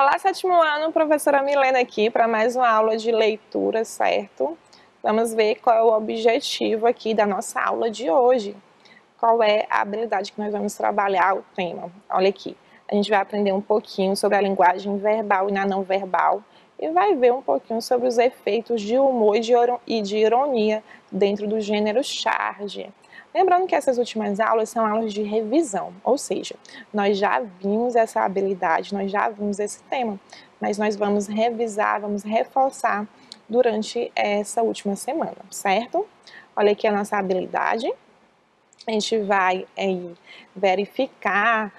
Olá, sétimo ano, professora Milena aqui para mais uma aula de leitura, certo? Vamos ver qual é o objetivo aqui da nossa aula de hoje. Qual é a habilidade que nós vamos trabalhar, o tema. Olha aqui, a gente vai aprender um pouquinho sobre a linguagem verbal e na não verbal e vai ver um pouquinho sobre os efeitos de humor e de ironia dentro do gênero charge. Lembrando que essas últimas aulas são aulas de revisão, ou seja, nós já vimos essa habilidade, nós já vimos esse tema, mas nós vamos revisar, vamos reforçar durante essa última semana, certo? Olha aqui a nossa habilidade. A gente vai verificar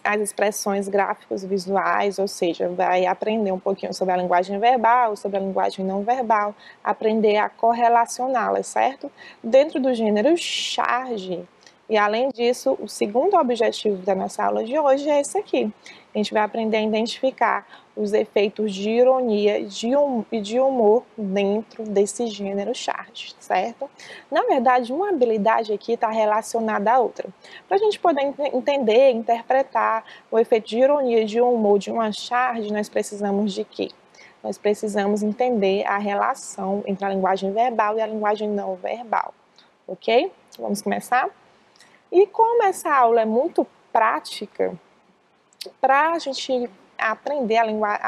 as expressões gráficos visuais, ou seja, vai aprender um pouquinho sobre a linguagem verbal, sobre a linguagem não verbal, aprender a correlacioná-las, certo? Dentro do gênero charge. E além disso, o segundo objetivo da nossa aula de hoje é esse aqui. A gente vai aprender a identificar os efeitos de ironia e de humor dentro desse gênero charge, certo? Na verdade, uma habilidade aqui está relacionada à outra. Para a gente poder entender, interpretar o efeito de ironia e de humor de uma charge, nós precisamos de quê? Nós precisamos entender a relação entre a linguagem verbal e a linguagem não verbal, ok? Vamos começar? E como essa aula é muito prática, para a gente aprender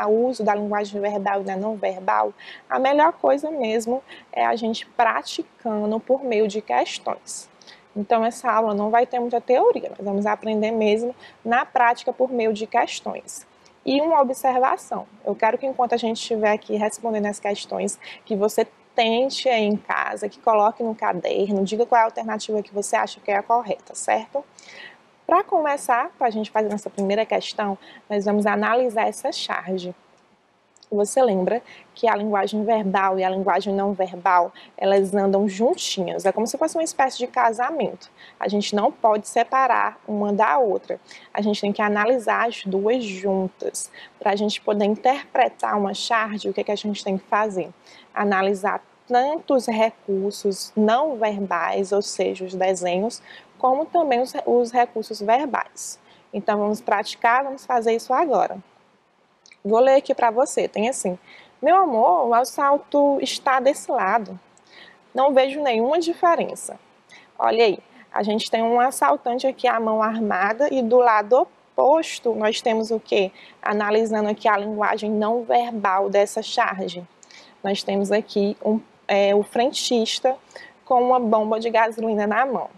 o uso da linguagem verbal e da não verbal, a melhor coisa mesmo é a gente praticando por meio de questões. Então, essa aula não vai ter muita teoria, nós vamos aprender mesmo na prática por meio de questões. E uma observação, eu quero que enquanto a gente estiver aqui respondendo as questões, que você tente aí em casa, que coloque no caderno, diga qual é a alternativa que você acha que é a correta, certo? Para começar, para a gente fazer nossa primeira questão, nós vamos analisar essa charge. Você lembra que a linguagem verbal e a linguagem não verbal, elas andam juntinhas, é como se fosse uma espécie de casamento. A gente não pode separar uma da outra, a gente tem que analisar as duas juntas. Para a gente poder interpretar uma charge, o que a gente tem que fazer? Analisar tanto os recursos não verbais, ou seja, os desenhos, como também os recursos verbais. Então, vamos praticar, vamos fazer isso agora. Vou ler aqui para você, tem assim: meu amor, o assalto está desse lado. Não vejo nenhuma diferença. Olha aí, a gente tem um assaltante aqui à mão armada e do lado oposto nós temos o quê? Analisando aqui a linguagem não verbal dessa charge. Nós temos aqui o frentista com uma bomba de gasolina na mão.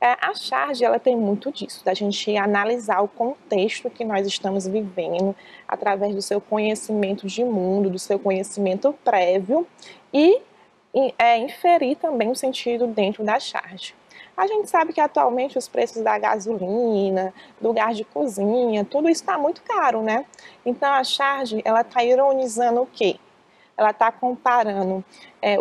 A charge, ela tem muito disso, da gente analisar o contexto que nós estamos vivendo através do seu conhecimento de mundo, do seu conhecimento prévio e inferir também o sentido dentro da charge. A gente sabe que atualmente os preços da gasolina, do gás de cozinha, tudo isso está muito caro, né? Então a charge, ela está ironizando o quê? Ela está comparando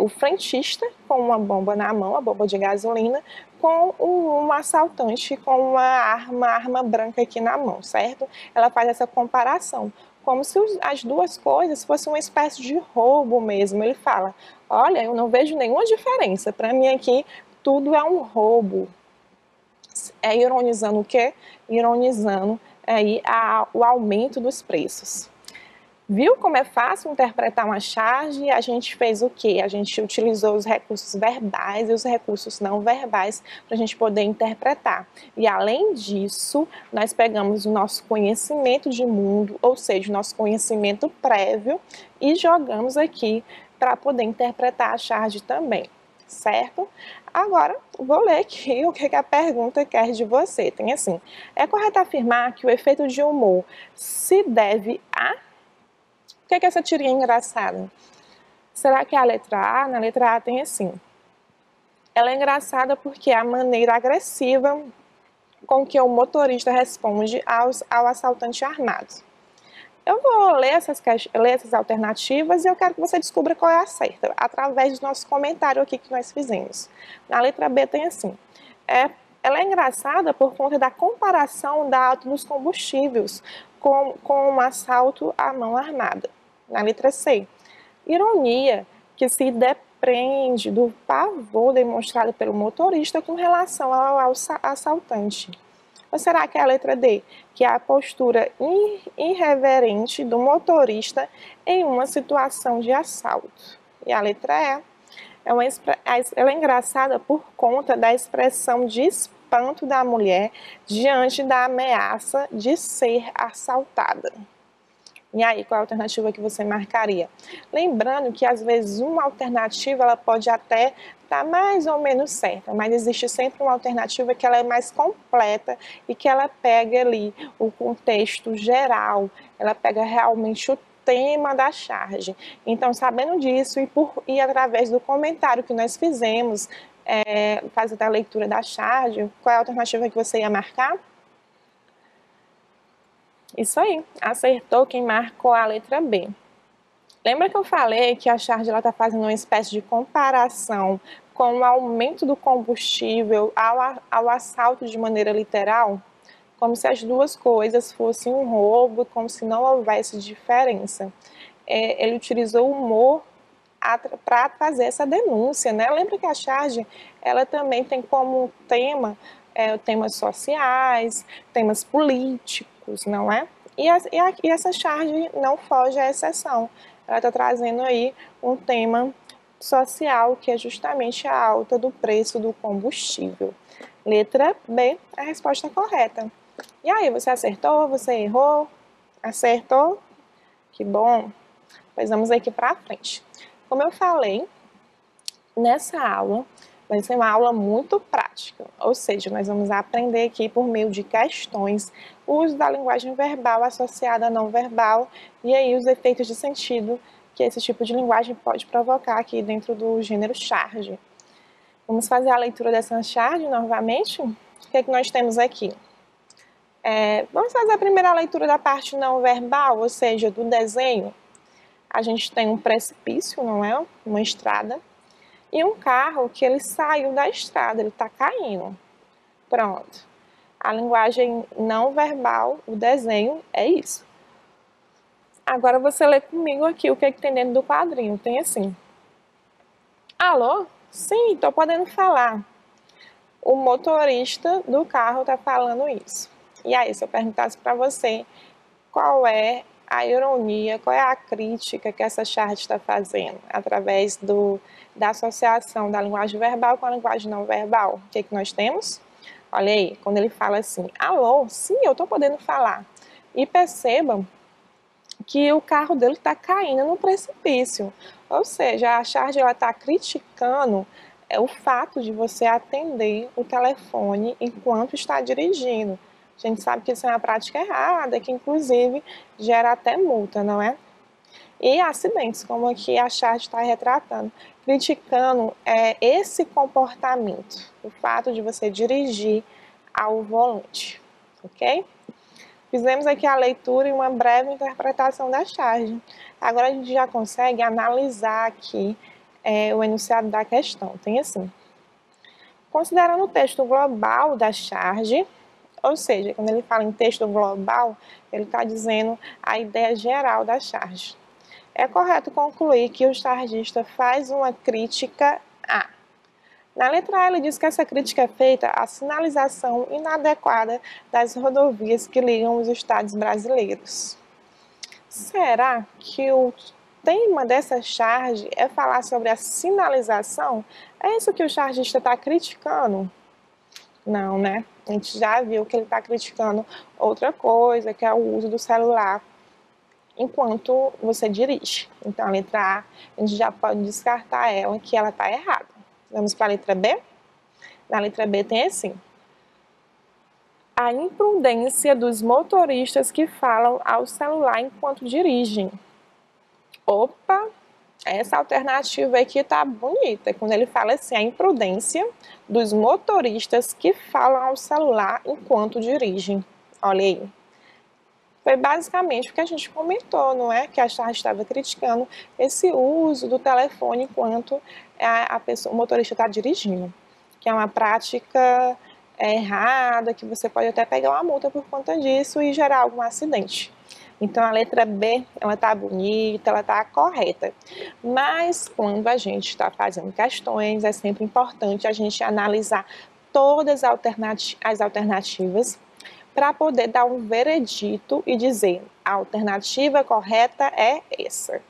o frentista com uma bomba na mão, a bomba de gasolina, com um assaltante com uma arma branca aqui na mão, certo? Ela faz essa comparação, como se as duas coisas fossem uma espécie de roubo mesmo. Ele fala: olha, eu não vejo nenhuma diferença, para mim aqui tudo é um roubo. Ironizando o quê? Ironizando aí o aumento dos preços. Viu como é fácil interpretar uma charge? A gente fez o quê? A gente utilizou os recursos verbais e os recursos não verbais para a gente poder interpretar. E além disso, nós pegamos o nosso conhecimento de mundo, ou seja, o nosso conhecimento prévio, e jogamos aqui para poder interpretar a charge também, certo? Agora, vou ler aqui o que a pergunta quer de você. Tem assim: é correto afirmar que o efeito de humor se deve a... O que é essa tirinha engraçada? Será que é a letra A? Na letra A tem assim: ela é engraçada porque é a maneira agressiva com que o motorista responde ao assaltante armado. Eu vou ler essas alternativas e eu quero que você descubra qual é a certa, através do nosso comentário aqui que nós fizemos. Na letra B tem assim: ela é engraçada por conta da comparação da alta dos combustíveis com um assalto à mão armada. Na letra C, ironia que se depreende do pavor demonstrado pelo motorista com relação ao assaltante. Ou será que é a letra D, que é a postura irreverente do motorista em uma situação de assalto? E a letra E ela é engraçada por conta da expressão de espanto da mulher diante da ameaça de ser assaltada. E aí, qual é a alternativa que você marcaria? Lembrando que, às vezes, uma alternativa ela pode até estar mais ou menos certa, mas existe sempre uma alternativa que ela é mais completa e que ela pega ali o contexto geral, ela pega realmente o tema da charge. Então, sabendo disso e através do comentário que nós fizemos, fazendo a leitura da charge, qual é a alternativa que você ia marcar? Isso aí, acertou quem marcou a letra B. Lembra que eu falei que a charge está fazendo uma espécie de comparação com o aumento do combustível ao assalto de maneira literal? Como se as duas coisas fossem um roubo, como se não houvesse diferença. Ele utilizou o humor para fazer essa denúncia, né? Lembra que a charge, ela também tem como tema temas sociais, temas políticos, não é? E essa charge não foge à exceção. Ela está trazendo aí um tema social, que é justamente a alta do preço do combustível. Letra B, a resposta correta. E aí, você acertou? Você errou? Acertou? Que bom! Pois vamos aqui para frente. Como eu falei, nessa aula vai ser uma aula muito prática, ou seja, nós vamos aprender aqui por meio de questões o uso da linguagem verbal associada à não verbal e aí os efeitos de sentido que esse tipo de linguagem pode provocar aqui dentro do gênero charge. Vamos fazer a leitura dessa charge novamente? O que é que nós temos aqui? Vamos fazer a primeira leitura da parte não verbal, ou seja, do desenho. A gente tem um precipício, não é? Uma estrada. E um carro que ele saiu da estrada, ele está caindo. Pronto. A linguagem não verbal, o desenho, é isso. Agora você lê comigo aqui o que tem dentro do quadrinho. Tem assim. Alô? Sim, estou podendo falar. O motorista do carro está falando isso. E aí, se eu perguntasse para você qual é a ironia, qual é a crítica que essa charge está fazendo através da associação da linguagem verbal com a linguagem não verbal? O que nós temos? Olha aí, quando ele fala assim, alô, sim, eu estou podendo falar. E percebam que o carro dele está caindo no precipício. Ou seja, a charge está criticando o fato de você atender o telefone enquanto está dirigindo. A gente sabe que isso é uma prática errada, que inclusive gera até multa, não é? E acidentes, como aqui a charge está retratando, criticando esse comportamento, o fato de você dirigir ao volante, ok? Fizemos aqui a leitura e uma breve interpretação da charge. Agora a gente já consegue analisar aqui o enunciado da questão. Tem assim, considerando o texto global da charge, ou seja, quando ele fala em texto global, ele está dizendo a ideia geral da charge. É correto concluir que o chargista faz uma crítica a. Na letra A, ele diz que essa crítica é feita à sinalização inadequada das rodovias que ligam os estados brasileiros. Será que o tema dessa charge é falar sobre a sinalização? É isso que o chargista está criticando? Não, né? A gente já viu que ele está criticando outra coisa, que é o uso do celular enquanto você dirige. Então, a letra A, a gente já pode descartar ela, que ela está errada. Vamos para a letra B? Na letra B tem assim. A imprudência dos motoristas que falam ao celular enquanto dirigem. Opa, essa alternativa aqui tá bonita. Quando ele fala assim, a imprudência dos motoristas que falam ao celular enquanto dirigem. Olha aí. Foi basicamente o que a gente comentou, não é? Que a charge estava criticando esse uso do telefone enquanto o motorista está dirigindo, que é uma prática errada, que você pode até pegar uma multa por conta disso e gerar algum acidente. Então, a letra B, ela está bonita, ela está correta. Mas, quando a gente está fazendo questões, é sempre importante a gente analisar todas as alternativas para poder dar um veredito e dizer a alternativa correta é essa.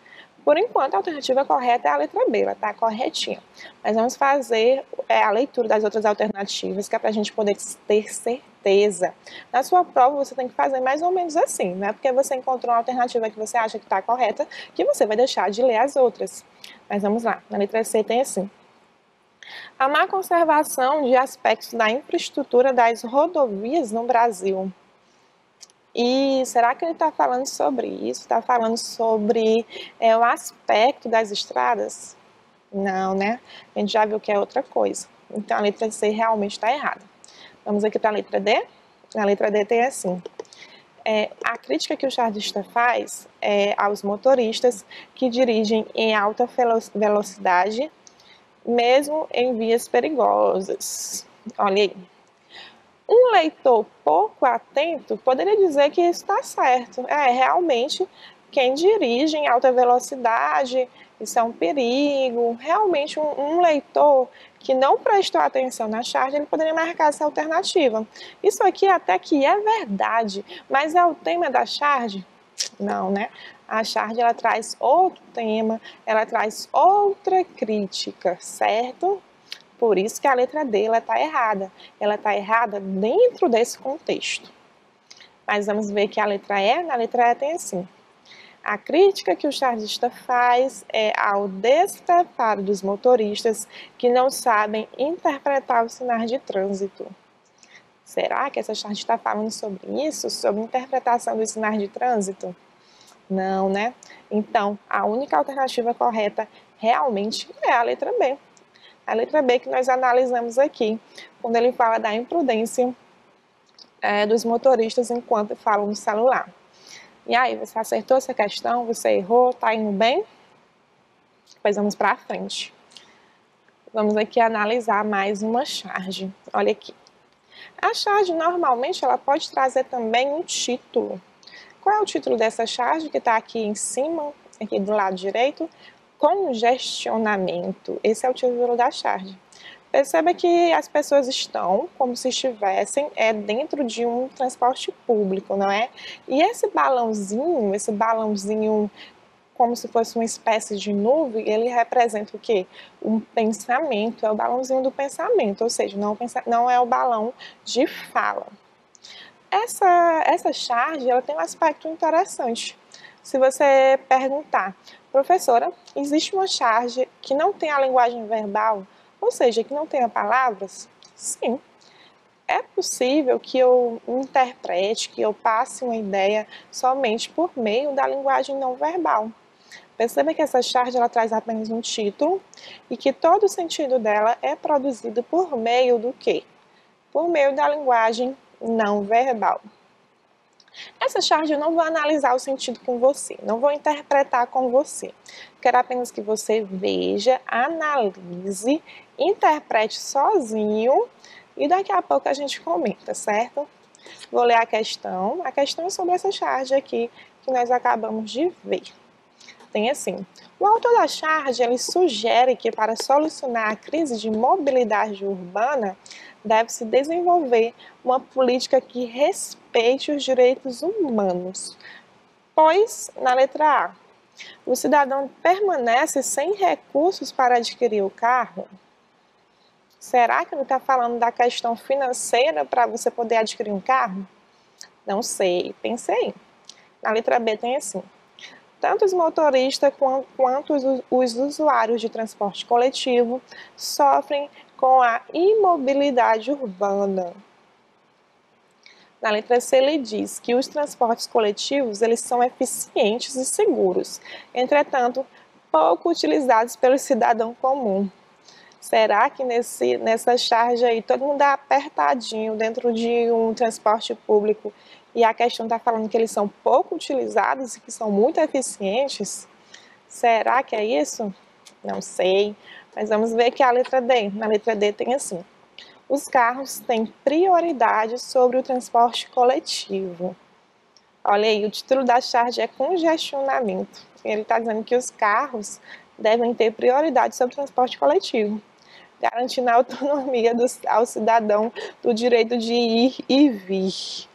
Por enquanto, a alternativa correta é a letra B, ela está corretinha. Mas vamos fazer a leitura das outras alternativas, que é para a gente poder ter certeza. Na sua prova, você tem que fazer mais ou menos assim, não é porque você encontrou uma alternativa que você acha que está correta, que você vai deixar de ler as outras. Mas vamos lá, na letra C tem assim. A má conservação de aspectos da infraestrutura das rodovias no Brasil. E será que ele está falando sobre isso? Está falando sobre o aspecto das estradas? Não, né? A gente já viu que é outra coisa. Então, a letra C realmente está errada. Vamos aqui para a letra D. Na letra D tem assim. A crítica que o chargista faz aos motoristas que dirigem em alta velocidade, mesmo em vias perigosas. Olha aí. Um leitor pouco atento poderia dizer que isso está certo. Realmente, quem dirige em alta velocidade, isso é um perigo. Realmente, um leitor que não prestou atenção na charge, ele poderia marcar essa alternativa. Isso aqui até que é verdade, mas é o tema da charge? Não, né? A charge, ela traz outro tema, ela traz outra crítica, certo? Por isso que a letra D está errada. Ela está errada dentro desse contexto. Mas vamos ver que a letra E, na letra E tem assim. A crítica que o chargista faz é ao despreparo dos motoristas que não sabem interpretar os sinais de trânsito. Será que essa charge está falando sobre isso? Sobre interpretação dos sinais de trânsito? Não, né? Então, a única alternativa correta realmente é a letra B. A letra B que nós analisamos aqui, quando ele fala da imprudência dos motoristas enquanto falam no celular. E aí, você acertou essa questão? Você errou? Tá indo bem? Pois vamos para frente. Vamos aqui analisar mais uma charge. Olha aqui. A charge, normalmente, ela pode trazer também um título. Qual é o título dessa charge que está aqui em cima, aqui do lado direito? Congestionamento. Esse é o título da charge. Perceba que as pessoas estão como se estivessem dentro de um transporte público, não é? E esse balãozinho como se fosse uma espécie de nuvem, ele representa o quê? Um pensamento, é o balãozinho do pensamento, ou seja, não é o balão de fala. Essa charge, ela tem um aspecto interessante. Se você perguntar, professora, existe uma charge que não tem a linguagem verbal, ou seja, que não tenha palavras? Sim. É possível que eu interprete, que eu passe uma ideia somente por meio da linguagem não verbal. Perceba que essa charge ela traz apenas um título e que todo o sentido dela é produzido por meio do quê? Por meio da linguagem não verbal. Essa charge eu não vou analisar o sentido com você, não vou interpretar com você. Quero apenas que você veja, analise, interprete sozinho e daqui a pouco a gente comenta, certo? Vou ler a questão é sobre essa charge aqui que nós acabamos de ver. Tem assim, o autor da charge, ele sugere que para solucionar a crise de mobilidade urbana, deve-se desenvolver uma política que respeite os direitos humanos. Pois, na letra A, o cidadão permanece sem recursos para adquirir o carro? Será que ele está falando da questão financeira para você poder adquirir um carro? Não sei, pensei. Na letra B tem assim. Tanto os motoristas quanto os usuários de transporte coletivo sofrem com a imobilidade urbana. Na letra C, ele diz que os transportes coletivos eles são eficientes e seguros, entretanto, pouco utilizados pelo cidadão comum. Será que nessa charge aí todo mundo é apertadinho dentro de um transporte público e a questão está falando que eles são pouco utilizados e que são muito eficientes? Será que é isso? Não sei, mas vamos ver que a letra D. Na letra D tem assim. Os carros têm prioridade sobre o transporte coletivo. Olha aí, o título da charge é congestionamento. Ele está dizendo que os carros devem ter prioridade sobre o transporte coletivo, garantindo a autonomia ao cidadão do direito de ir e vir.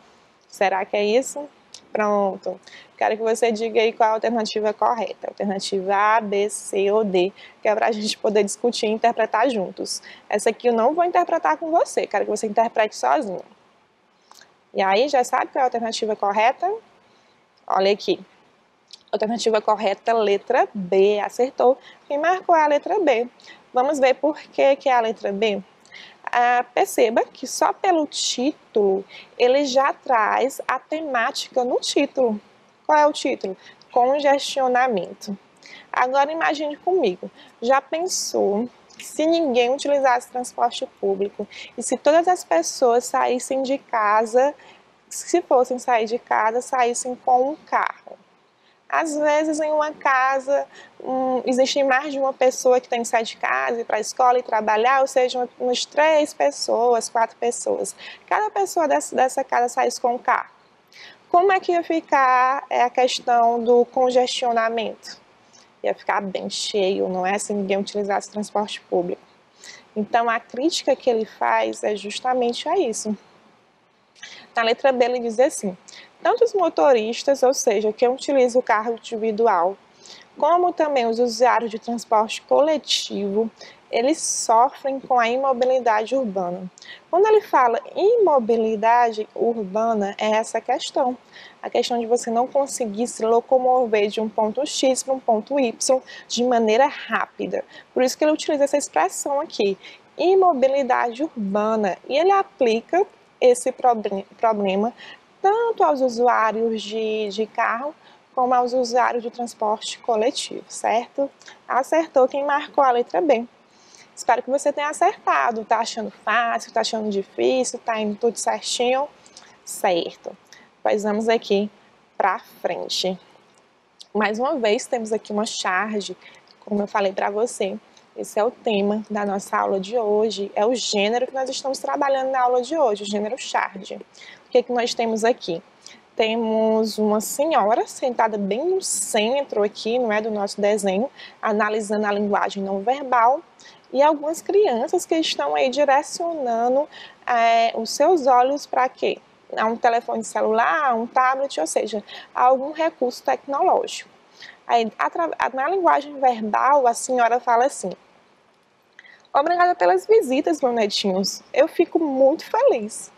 Será que é isso? Pronto. Quero que você diga aí qual a alternativa correta. Alternativa A, B, C ou D, que é para a gente poder discutir e interpretar juntos. Essa aqui eu não vou interpretar com você, quero que você interprete sozinho. E aí, já sabe qual é a alternativa correta? Olha aqui. Alternativa correta, letra B. Acertou. Quem marcou é a letra B. Vamos ver por que é a letra B? Perceba que só pelo título, ele já traz a temática no título. Qual é o título? Congestionamento. Agora imagine comigo, já pensou se ninguém utilizasse transporte público e se todas as pessoas saíssem de casa, se fossem sair de casa, saíssem com um carro? Às vezes, em uma casa, existe mais de uma pessoa que tem que sair de casa, ir para a escola e trabalhar, ou seja, umas 3 pessoas, 4 pessoas. Cada pessoa dessa casa saísse com um carro. Como é que ia ficar a questão do congestionamento? Ia ficar bem cheio, não é? Se ninguém utilizasse transporte público. Então, a crítica que ele faz é justamente a isso. Na letra B, ele diz assim: tanto os motoristas, ou seja, quem utiliza o carro individual, como também os usuários de transporte coletivo, eles sofrem com a imobilidade urbana. Quando ele fala imobilidade urbana, é essa questão. A questão de você não conseguir se locomover de um ponto X para um ponto Y de maneira rápida. Por isso que ele utiliza essa expressão aqui, imobilidade urbana. E ele aplica esse problema tanto aos usuários de carro, como aos usuários de transporte coletivo, certo? Acertou quem marcou a letra B. Espero que você tenha acertado. Tá achando fácil, tá achando difícil, tá indo tudo certinho? Certo. Pois vamos aqui para frente. Mais uma vez, temos aqui uma charge, como eu falei para você. Esse é o tema da nossa aula de hoje, é o gênero que nós estamos trabalhando na aula de hoje, o gênero charge. O que nós temos aqui? Temos uma senhora sentada bem no centro aqui, não é, do nosso desenho, analisando a linguagem não verbal, e algumas crianças que estão aí direcionando os seus olhos para quê? A um telefone celular, um tablet, ou seja, a algum recurso tecnológico. Aí, na linguagem verbal, a senhora fala assim: obrigada pelas visitas, meus netinhos. Eu fico muito feliz.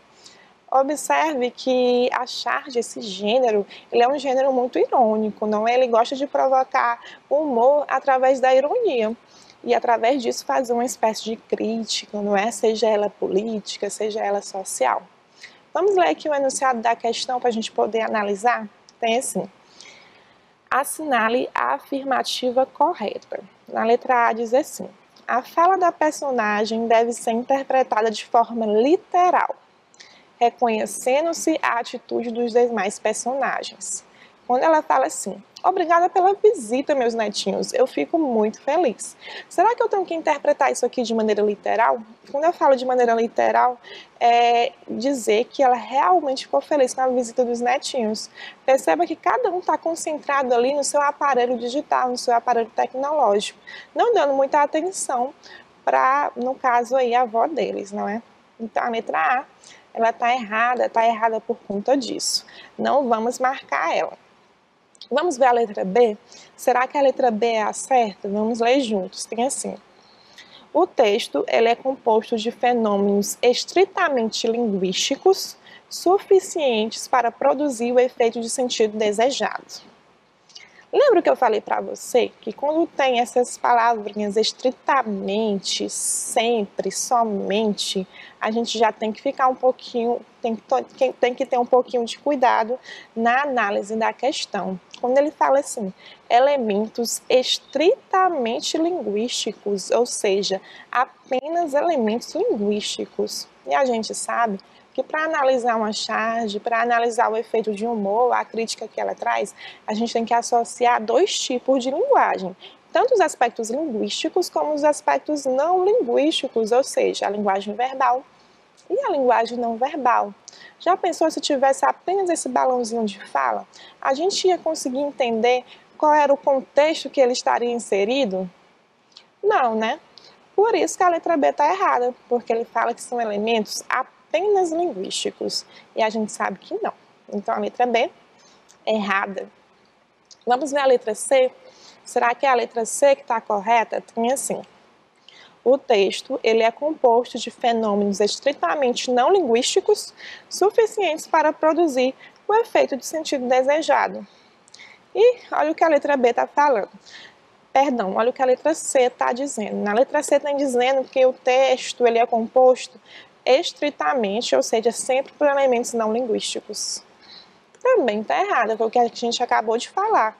Observe que a charge, esse gênero, ele é um gênero muito irônico, não é? Ele gosta de provocar humor através da ironia. E através disso fazer uma espécie de crítica, não é? Seja ela política, seja ela social. Vamos ler aqui o enunciado da questão para a gente poder analisar? Tem assim: assinale a afirmativa correta. Na letra A diz assim: a fala da personagem deve ser interpretada de forma literal, reconhecendo-se a atitude dos demais personagens. Quando ela fala assim: obrigada pela visita, meus netinhos, eu fico muito feliz. Será que eu tenho que interpretar isso aqui de maneira literal? Quando eu falo de maneira literal, é dizer que ela realmente ficou feliz com a visita dos netinhos. Perceba que cada um está concentrado ali no seu aparelho digital, no seu aparelho tecnológico, não dando muita atenção para, no caso aí, a avó deles, não é? Então, a letra A, ela está errada por conta disso. Não vamos marcar ela. Vamos ver a letra B? Será que a letra B é a certa? Vamos ler juntos. Tem assim: o texto ele é composto de fenômenos estritamente linguísticos suficientes para produzir o efeito de sentido desejado. Lembra que eu falei para você que quando tem essas palavrinhas estritamente, sempre, somente, a gente já tem que ficar um pouquinho, tem que ter um pouquinho de cuidado na análise da questão. Quando ele fala assim, elementos estritamente linguísticos, ou seja, apenas elementos linguísticos. E a gente sabe que para analisar uma charge, para analisar o efeito de humor, a crítica que ela traz, a gente tem que associar 2 tipos de linguagem, tanto os aspectos linguísticos como os aspectos não linguísticos, ou seja, a linguagem verbal e a linguagem não verbal. Já pensou se tivesse apenas esse balãozinho de fala? A gente ia conseguir entender qual era o contexto que ele estaria inserido? Não, né? Por isso que a letra B está errada, porque ele fala que são elementos apenas linguísticos, e a gente sabe que não. Então, a letra B é errada. Vamos ver a letra C? Será que é a letra C que está correta? Tem assim. O texto ele é composto de fenômenos estritamente não linguísticos suficientes para produzir o efeito de sentido desejado. E olha o que a letra B está falando. Perdão, olha o que a letra C está dizendo. Na letra C está dizendo que o texto ele é composto estritamente, ou seja, sempre por elementos não linguísticos. Também está errado, foi o que a gente acabou de falar.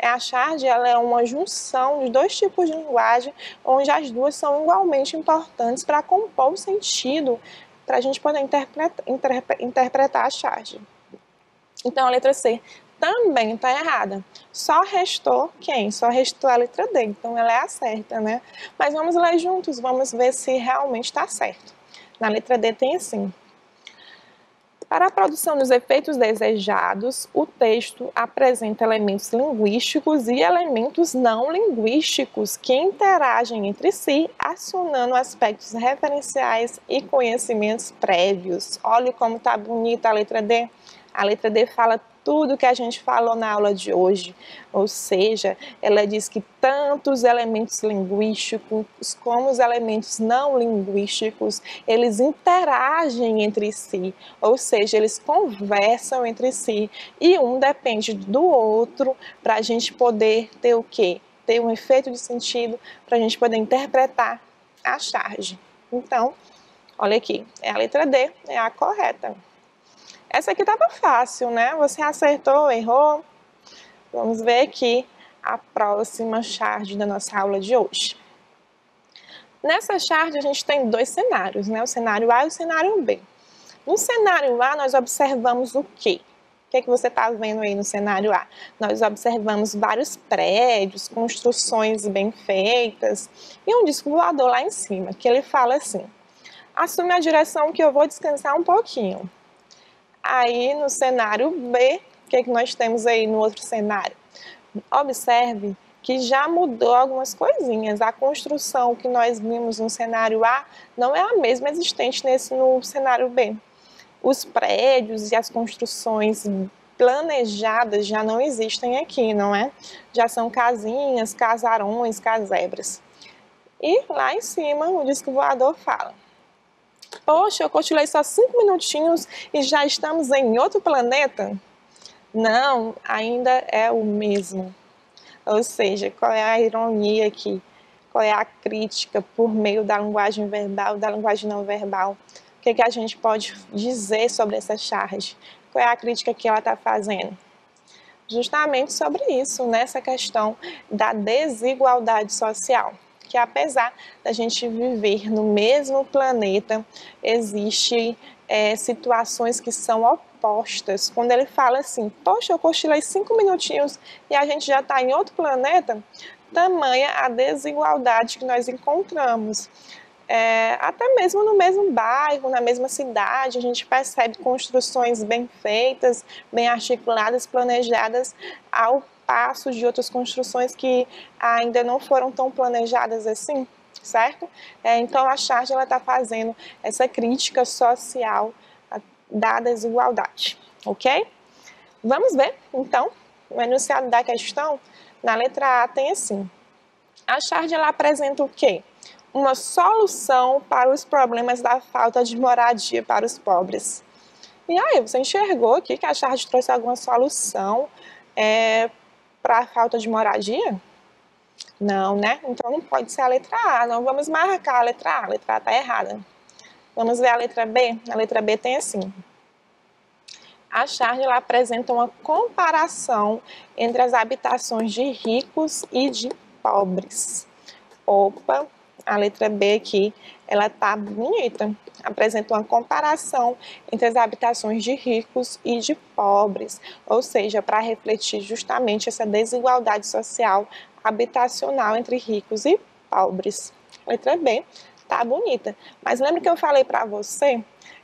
A charge ela é uma junção de dois tipos de linguagem, onde as duas são igualmente importantes para compor o sentido, para a gente poder interpretar a charge. Então, a letra C também está errada. Só restou quem? Só restou a letra D, então ela é a certa, né? Mas vamos ler juntos, vamos ver se realmente está certo. Na letra D tem assim. Para a produção dos efeitos desejados, o texto apresenta elementos linguísticos e elementos não linguísticos que interagem entre si, acionando aspectos referenciais e conhecimentos prévios. Olha como está bonita a letra D. A letra D fala tudo que a gente falou na aula de hoje, ou seja, ela diz que tanto os elementos linguísticos como os elementos não linguísticos, eles interagem entre si, ou seja, eles conversam entre si e um depende do outro para a gente poder ter o quê? Ter um efeito de sentido para a gente poder interpretar a charge. Então, olha aqui, é a letra D, é a correta. Essa aqui estava fácil, né? Você acertou, errou? Vamos ver aqui a próxima charge da nossa aula de hoje. Nessa charge a gente tem dois cenários, né? O cenário A e o cenário B. No cenário A nós observamos o quê? O que é que você está vendo aí no cenário A? Nós observamos vários prédios, construções bem feitas e um disco voador lá em cima, que ele fala assim: assume a direção que eu vou descansar um pouquinho. Aí no cenário B, o que é que nós temos aí no outro cenário? Observe que já mudou algumas coisinhas. A construção que nós vimos no cenário A não é a mesma existente no cenário B. Os prédios e as construções planejadas já não existem aqui, não é? Já são casinhas, casarões, casebres. E lá em cima o disco voador fala: poxa, eu cochilei só 5 minutinhos e já estamos em outro planeta? Não, ainda é o mesmo. Ou seja, qual é a ironia aqui? Qual é a crítica por meio da linguagem verbal, da linguagem não verbal? O que a gente pode dizer sobre essa charge? Qual é a crítica que ela está fazendo? Justamente sobre isso, nessa questão da desigualdade social. Que apesar da gente viver no mesmo planeta, existem situações que são opostas. Quando ele fala assim, poxa, eu cochilei 5 minutinhos e a gente já está em outro planeta, tamanha a desigualdade que nós encontramos. Até mesmo no mesmo bairro, na mesma cidade, a gente percebe construções bem feitas, bem articuladas, planejadas, ao passo de outras construções que ainda não foram tão planejadas assim, certo? Então a charge está fazendo essa crítica social da desigualdade, ok? Vamos ver, então, o enunciado da questão. Na letra A tem assim: a charge ela apresenta o quê? Uma solução para os problemas da falta de moradia para os pobres. E aí, você enxergou aqui que a charge trouxe alguma solução para a falta de moradia? Não, né? Então não pode ser a letra A, não vamos marcar a letra A está errada. Vamos ver a letra B? A letra B tem assim: a charge ela apresenta uma comparação entre as habitações de ricos e de pobres. Opa, a letra B aqui, ela tá bonita. Apresenta uma comparação entre as habitações de ricos e de pobres, ou seja, para refletir justamente essa desigualdade social habitacional entre ricos e pobres. Letra B, tá bonita. Mas lembra que eu falei para você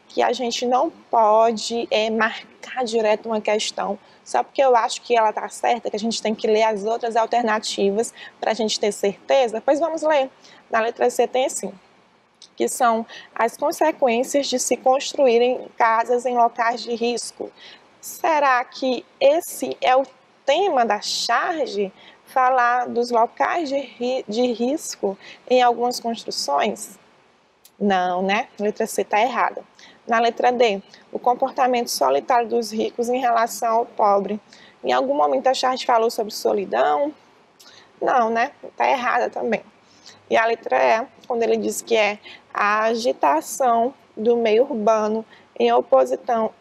que a gente não pode marcar direto uma questão só porque eu acho que ela está certa, que a gente tem que ler as outras alternativas para a gente ter certeza? Pois vamos ler. Na letra C tem assim, que são as consequências de se construírem casas em locais de risco. Será que esse é o tema da charge? Falar dos locais de risco em algumas construções? Não, né? Letra C está errada. Na letra D, o comportamento solitário dos ricos em relação ao pobre. Em algum momento a charge falou sobre solidão? Não, né? Está errada também. E a letra E, quando ele diz que é a agitação do meio urbano em oposição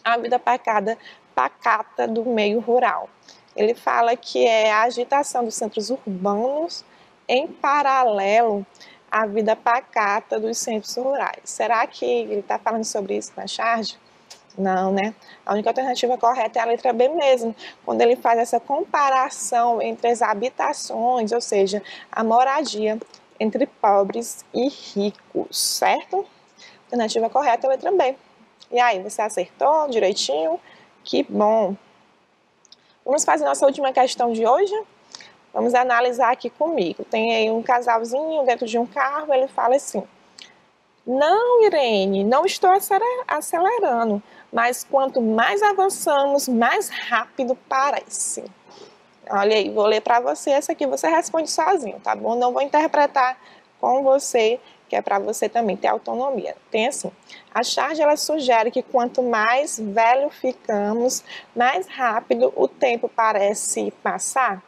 à vida pacata do meio rural. Ele fala que é a agitação dos centros urbanos em paralelo à vida pacata dos centros rurais. Será que ele está falando sobre isso na charge? Não, né? A única alternativa correta é a letra B mesmo, quando ele faz essa comparação entre as habitações, ou seja, a moradia entre pobres e ricos, certo? A alternativa correta é a letra B. E aí, você acertou direitinho? Que bom! Vamos fazer nossa última questão de hoje? Vamos analisar aqui comigo. Tem aí um casalzinho dentro de um carro, ele fala assim: não, Irene, não estou acelerando, mas quanto mais avançamos, mais rápido parece. Olha aí, vou ler para você, essa aqui você responde sozinho, tá bom? Não vou interpretar com você, que é para você também ter autonomia. Tem assim, a charge ela sugere que quanto mais velho ficamos, mais rápido o tempo parece passar.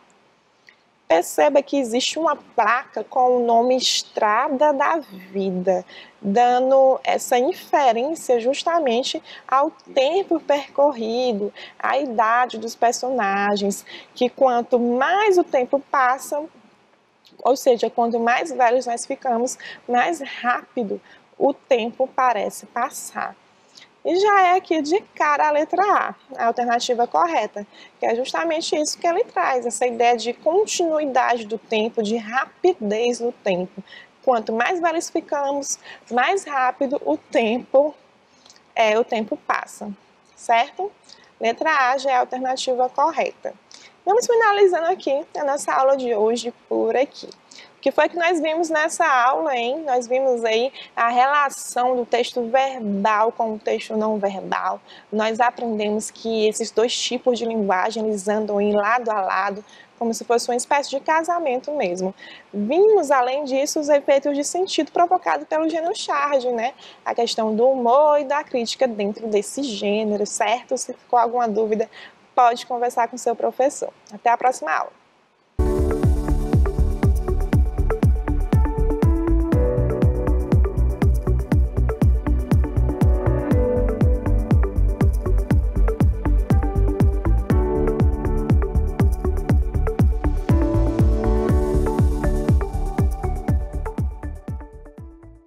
Perceba que existe uma placa com o nome Estrada da Vida, dando essa inferência justamente ao tempo percorrido, à idade dos personagens, que quanto mais o tempo passa, ou seja, quanto mais velhos nós ficamos, mais rápido o tempo parece passar. E já é aqui de cara a letra A alternativa correta, que é justamente isso que ele traz, essa ideia de continuidade do tempo, de rapidez do tempo. Quanto mais velhos ficamos, mais rápido o tempo passa, certo? Letra A já é a alternativa correta. Vamos finalizando aqui a nossa aula de hoje por aqui. O que foi que nós vimos nessa aula, hein? Nós vimos aí a relação do texto verbal com o texto não verbal. Nós aprendemos que esses dois tipos de linguagem, eles andam em lado a lado, como se fosse uma espécie de casamento mesmo. Vimos, além disso, os efeitos de sentido provocados pelo gênero charge, né? A questão do humor e da crítica dentro desse gênero, certo? Se ficou alguma dúvida, pode conversar com seu professor. Até a próxima aula.